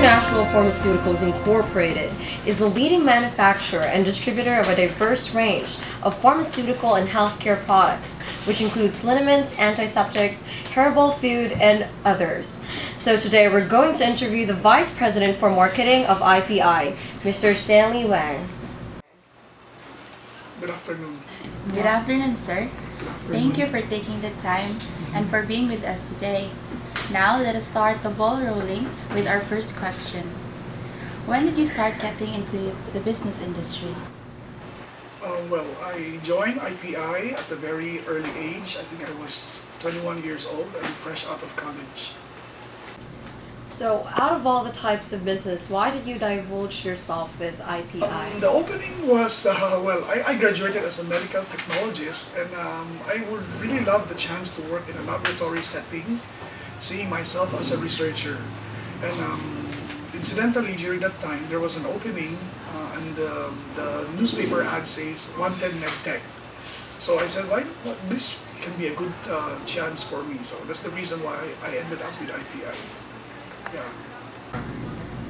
International Pharmaceuticals Incorporated is the leading manufacturer and distributor of a diverse range of pharmaceutical and healthcare products, which includes liniments, antiseptics, herbal food, and others. So today we're going to interview the Vice President for Marketing of IPI, Mr. Stanley Wang. Good afternoon. Good afternoon, sir. Thank you for taking the time and for being with us today. Now let us start the ball rolling with our first question. When did you start getting into the business industry? Well, I joined IPI at a very early age. I think I was 21 years old and fresh out of college. So out of all the types of business, why did you divulge yourself with IPI? The opening was, well, I graduated as a medical technologist, and I would really love the chance to work in a laboratory setting, seeing myself as a researcher. And incidentally, during that time, there was an opening and the newspaper ad says, "Wanted MedTech." So I said, why not? This can be a good chance for me. So that's the reason why I ended up with IPI. Yeah.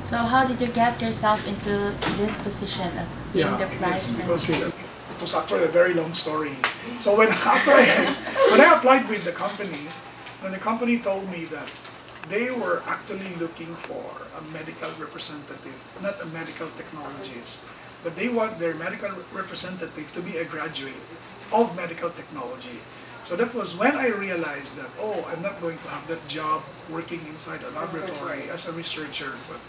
So how did you get yourself into this position of being the vice president? It was actually a very long story. So when I applied with the company, when the company told me that they were actually looking for a medical representative, not a medical technologist, but they want their medical representative to be a graduate of medical technology. So that was when I realized that, oh, I'm not going to have that job working inside a laboratory as a researcher, but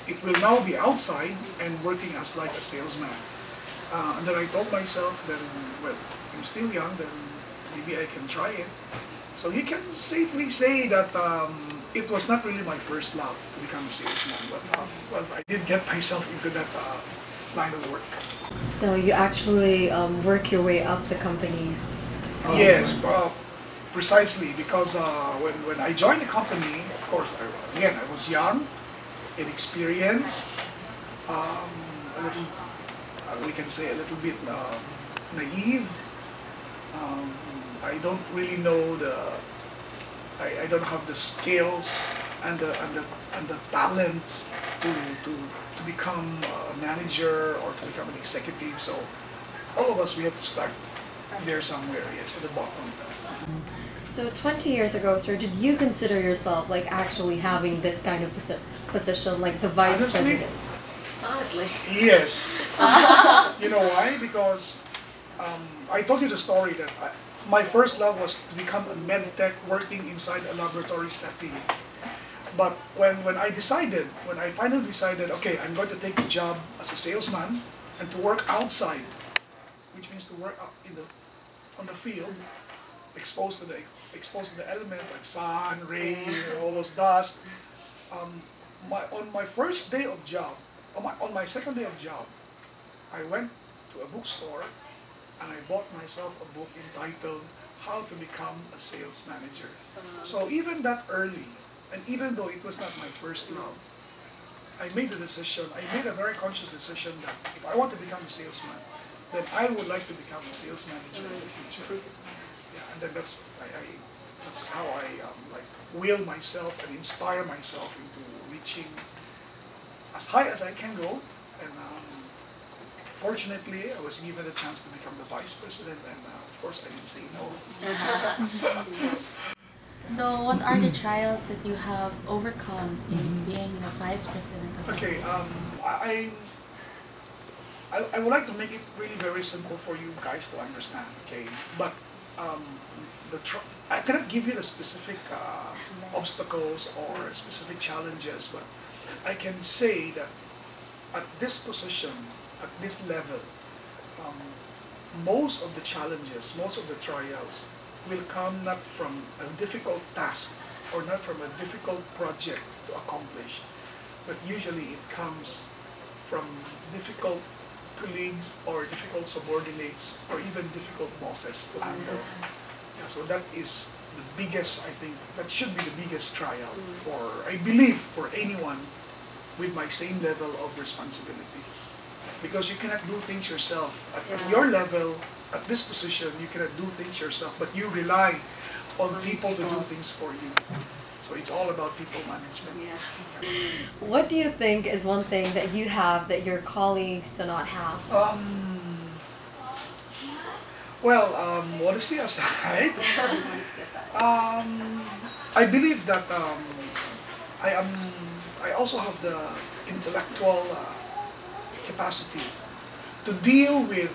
it will now be outside and working as like a salesman. And then I told myself, then, well, I'm still young, then maybe I can try it. So you can safely say that it was not really my first love to become a salesman, but well, I did get myself into that line of work. So you actually work your way up the company? Yes, precisely, because when I joined the company, of course, again, I was young, inexperienced, a little, we can say a little bit naive. I don't really know I don't have the skills and the talents to become a manager or to become an executive. So all of us, we have to start there somewhere, yes, at the bottom. So 20 years ago, sir, did you consider yourself like actually having this kind of position, like the vice president? Honestly? Yes. You know why? Because I told you the story that my first love was to become a med tech working inside a laboratory setting. But when I finally decided, okay, I'm going to take the job as a salesman and to work outside, which means to work on the field, exposed to the elements like sun, rain, all those dust. On my first day of job, on my second day of job, I went to a bookstore and I bought myself a book entitled "How to Become a Sales Manager." So even that early, and even though it was not my first love, I made a decision. I made a very conscious decision that if I want to become a salesman, then I would like to become a sales manager in the future. Yeah, and then that's how I like will myself and inspire myself into reaching as high as I can go. And fortunately, I was given a chance to become the vice president, and of course, I didn't say no. So what are the trials that you have overcome in being the vice president of Okay, I would like to make it really very simple for you guys to understand, okay? But I cannot give you the specific obstacles or specific challenges, but I can say that at this position, at this level, most of the challenges, most of the trials will come not from a difficult task or not from a difficult project to accomplish, but usually it comes from difficult colleagues or difficult subordinates or even difficult bosses to handle. Yeah, so that is the biggest, I think, that should be the biggest trial for, I believe, for anyone with my same level of responsibility. Because you cannot do things yourself. At your level, at this position, you cannot do things yourself, but you rely on people to do things for you. So it's all about people management. What do you think is one thing that you have that your colleagues do not have? Well, modesty aside, I believe that I am. I also have the intellectual capacity to deal with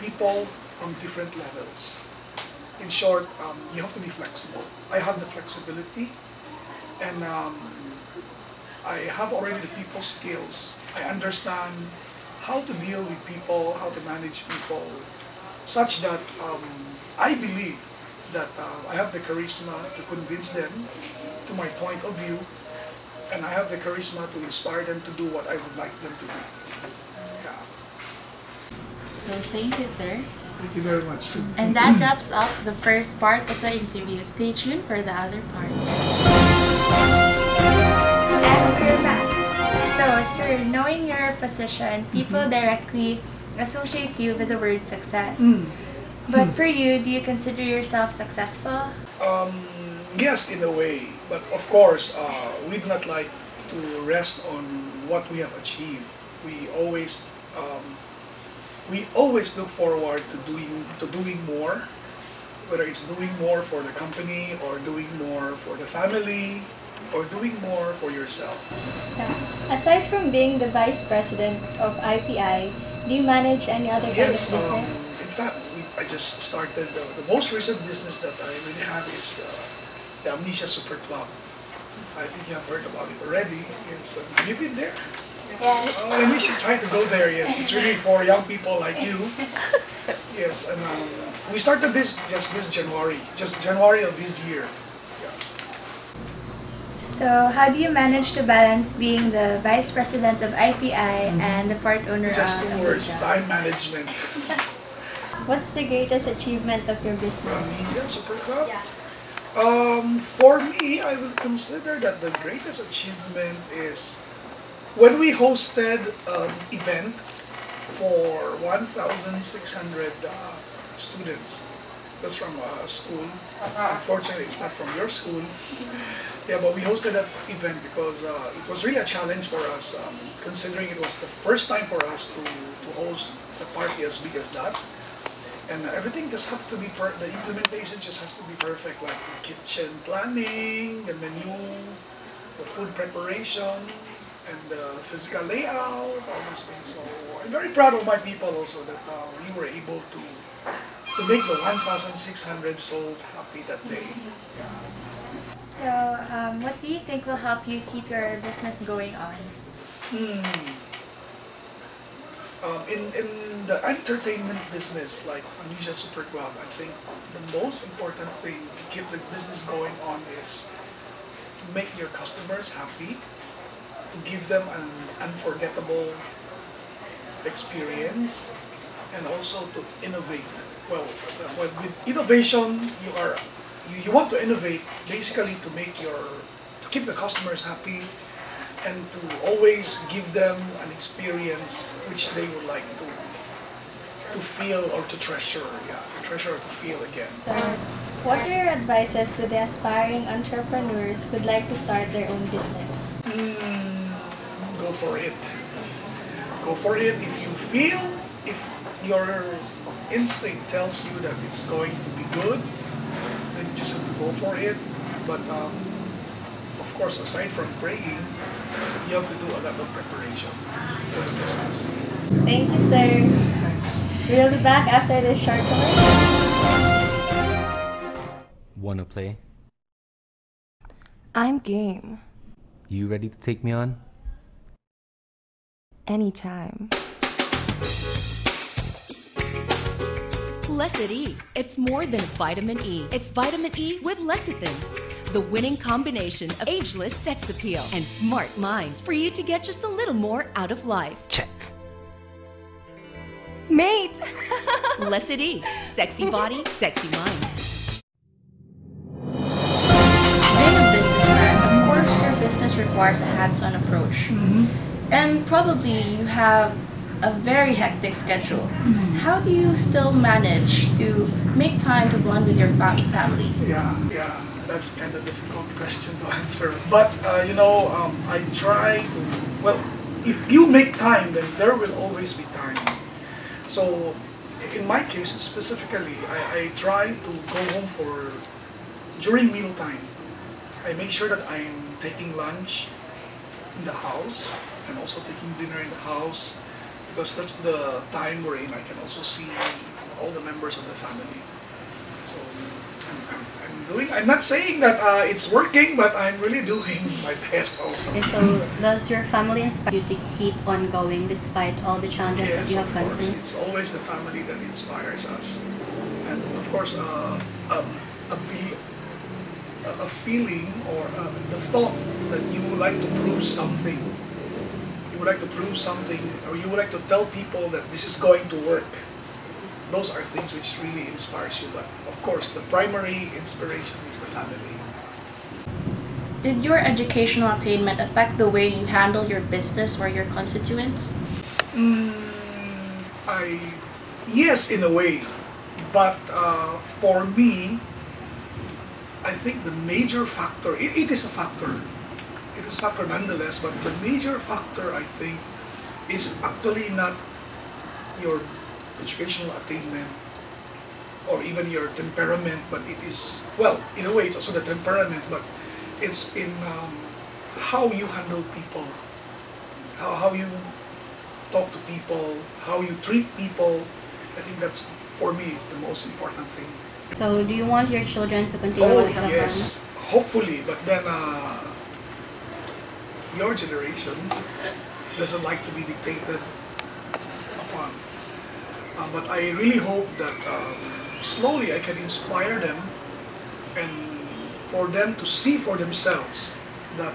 people on different levels. In short, you have to be flexible. I have the flexibility, and I have already the people skills. I understand how to deal with people, how to manage people, such that I believe that I have the charisma to convince them to my point of view, and I have the charisma to inspire them to do what I would like them to do. Yeah. So thank you, sir. Thank you very much too. And that wraps up the first part of the interview. Stay tuned for the other part. And we're back. So, sir, knowing your position, people directly associate you with the word success. But for you, do you consider yourself successful? Yes, in a way, but of course, we do not like to rest on what we have achieved. We always look forward to doing more, whether it's doing more for the company or doing more for the family or doing more for yourself. Aside from being the Vice President of IPI, do you manage any other kind of Yes, business? in fact, I just started, the most recent business that I really have is the Amnesia Super Club. I think you have heard about it already. Yes, have you been there? Yes. Oh, and you should try to go there. Yes, it's really for young people like you. Yes, and we started this just January of this year. So, how do you manage to balance being the Vice President of IPI and the part owner Just of two words: Amnesia? time management. What's the greatest achievement of your business? Amnesia Super Club. For me, I will consider that the greatest achievement is when we hosted an event for 1,600 students. That's from a school. Unfortunately, it's not from your school. Yeah, but we hosted that event because it was really a challenge for us, considering it was the first time for us to host a party as big as that. And everything just has to be, the implementation just has to be perfect, like the kitchen planning, the menu, the food preparation, and the physical layout, all those things. So I'm very proud of my people also that we were able to make the 1,600 souls happy that day. So, what do you think will help you keep your business going on? In the entertainment business, like Amnesia Super Club, I think the most important thing to keep the business going on is to make your customers happy, to give them an unforgettable experience, and also to innovate. Well, with innovation, you want to innovate basically to keep the customers happy, and to always give them an experience which they would like to feel or to treasure. Yeah, to treasure or to feel again. What are your advices to the aspiring entrepreneurs who'd like to start their own business? Go for it. Go for it. If your instinct tells you that it's going to be good, then you just have to go for it. But of course, aside from praying, you have to do a lot of preparation for the business. Thank you, sir. Thanks. We'll be back after this short commercial. Wanna play? I'm game. You ready to take me on? Anytime. Lecit E. It's more than vitamin E. It's vitamin E with lecithin. The winning combination of ageless sex appeal and smart mind for you to get just a little more out of life. Check. Mate! Lecit E. Sexy body, sexy mind. Being a businessman, of course, your business requires a hands-on approach. And probably you have a very hectic schedule. How do you still manage to make time to bond with your family? Yeah. That's kind of difficult question to answer. But I try to. Well, if you make time, then there will always be time. So, in my case specifically, I try to go home during mealtime. I make sure that I'm taking lunch in the house and also taking dinner in the house, because that's the time wherein I can also see all the members of the family. So I'm not saying that it's working, but I'm really doing my best also. Okay, so does your family inspire you to keep on going despite all the challenges that Yes, you of have gone course. through? It's always the family that inspires us. And of course, a feeling or the thought that you would like to prove something. You would like to prove something, or you would like to tell people that this is going to work. Those are things which really inspires you. But of course, the primary inspiration is the family. Did your educational attainment affect the way you handle your business or your constituents? Yes, in a way. But for me, I think the major factor, it is a factor. It is a factor nonetheless, but the major factor, I think, is actually not your educational attainment or even your temperament, but it is, well, in a way it's also the temperament, but it's in how you handle people, how you talk to people, how you treat people. I think that's, for me, is the most important thing. So do you want your children to continue Oh, what you have done? yes, hopefully, but then your generation doesn't like to be dictated upon. But I really hope that slowly I can inspire them, and for them to see for themselves that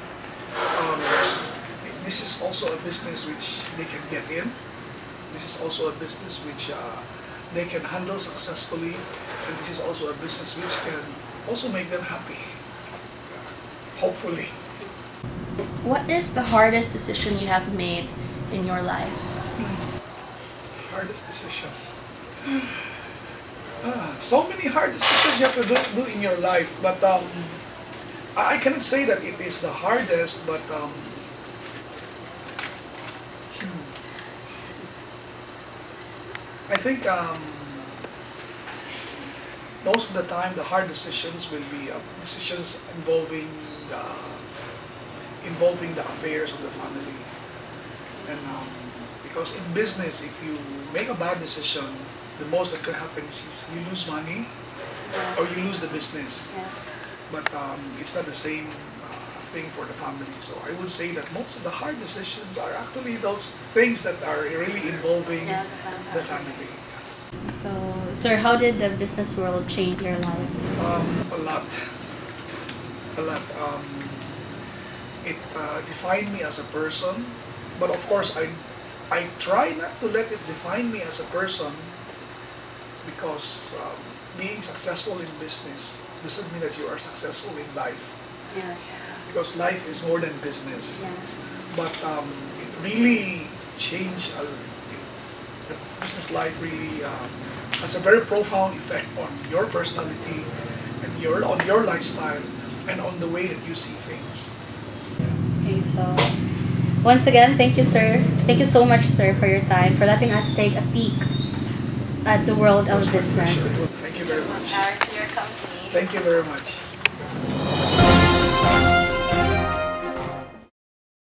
this is also a business which they can get in. This is also a business which they can handle successfully, and this is also a business which can also make them happy. Hopefully. What is the hardest decision you have made in your life? Hardest decision. So many hard decisions you have to do in your life, but I cannot say that it is the hardest, but I think most of the time the hard decisions will be decisions involving the affairs of the family. And because in business, if you make a bad decision, the most that can happen is you lose money or you lose the business. Yes. But it's not the same thing for the family. So I would say that most of the hard decisions are actually those things that are really involving the family. So, sir, how did the business world change your life? A lot. It defined me as a person, but of course I try not to let it define me as a person, because being successful in business doesn't mean that you are successful in life. Yes. Because life is more than business. Yes. But it really changed. The business life really has a very profound effect on your personality and on your lifestyle and on the way that you see things. Okay, so once again, thank you, sir. Thank you so much, sir, for your time, for letting us take a peek at the world of That's my business. pleasure. Thank you very much. To your company. Thank you very much.